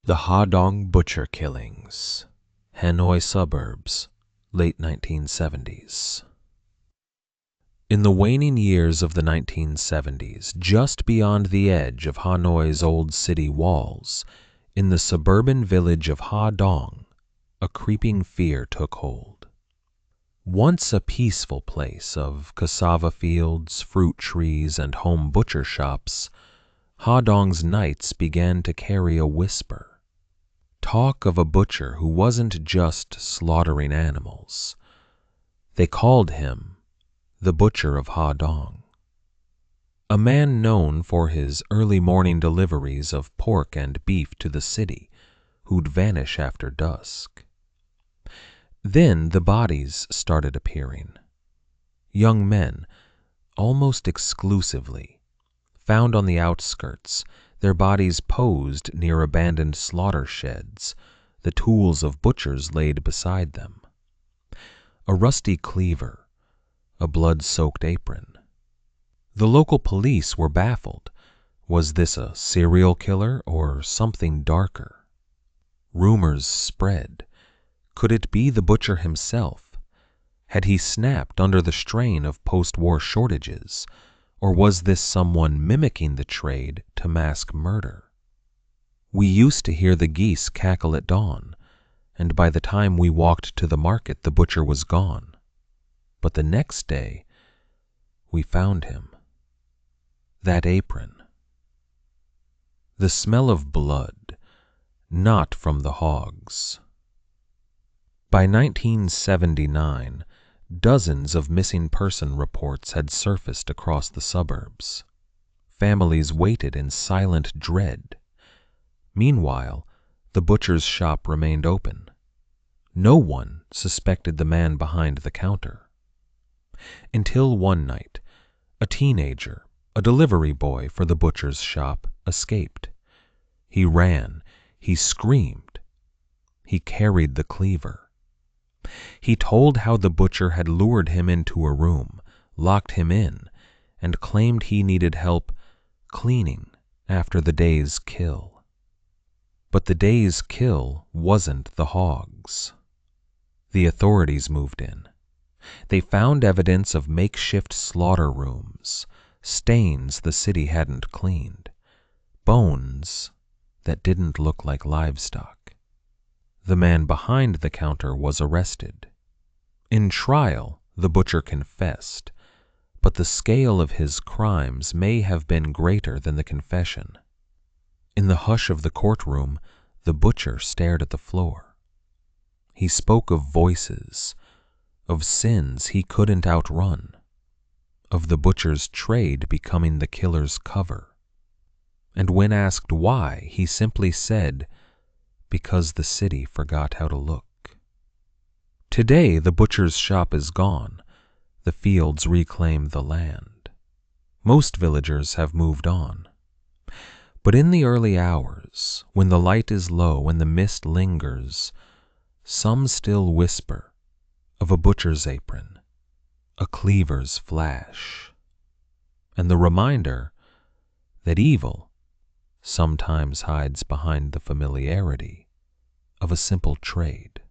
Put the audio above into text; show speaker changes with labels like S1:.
S1: The Ha Dong Butcher Killings, Hanoi Suburbs, late 1970s. In the waning years of the 1970s, just beyond the edge of Hanoi's old city walls, in the suburban village of Ha Dong, a creeping fear took hold. Once a peaceful place of cassava fields, fruit trees, and home butcher shops, Ha Dong's nights began to carry a whisper. Talk of a butcher who wasn't just slaughtering animals. They called him the Butcher of Ha Dong. A man known for his early morning deliveries of pork and beef to the city, who'd vanish after dusk. Then the bodies started appearing. Young men, almost exclusively, found on the outskirts, their bodies posed near abandoned slaughter sheds, the tools of butchers laid beside them. A rusty cleaver, a blood-soaked apron. The local police were baffled. Was this a serial killer or something darker? Rumors spread. Could it be the butcher himself? Had he snapped under the strain of post-war shortages? Or was this someone mimicking the trade to mask murder? We used to hear the geese cackle at dawn, and by the time we walked to the market, the butcher was gone. But the next day, we found him. That apron. The smell of blood, not from the hogs. By 1979, dozens of missing person reports had surfaced across the suburbs. Families waited in silent dread. Meanwhile, the butcher's shop remained open. No one suspected the man behind the counter. Until one night, a teenager, a delivery boy for the butcher's shop, escaped. He ran, he screamed. He carried the cleaver. He told how the butcher had lured him into a room, locked him in, and claimed he needed help cleaning after the day's kill. But the day's kill wasn't the hogs. The authorities moved in. They found evidence of makeshift slaughter rooms, stains the city hadn't cleaned, bones that didn't look like livestock. The man behind the counter was arrested. In trial, the butcher confessed, but the scale of his crimes may have been greater than the confession. In the hush of the courtroom, the butcher stared at the floor. He spoke of voices, of sins he couldn't outrun, of the butcher's trade becoming the killer's cover. And when asked why, he simply said, because the city forgot how to look. Today, the butcher's shop is gone. The fields reclaim the land. Most villagers have moved on. But in the early hours, when the light is low and the mist lingers, some still whisper of a butcher's apron, a cleaver's flash, and the reminder that evil sometimes hides behind the familiarity of a simple trade.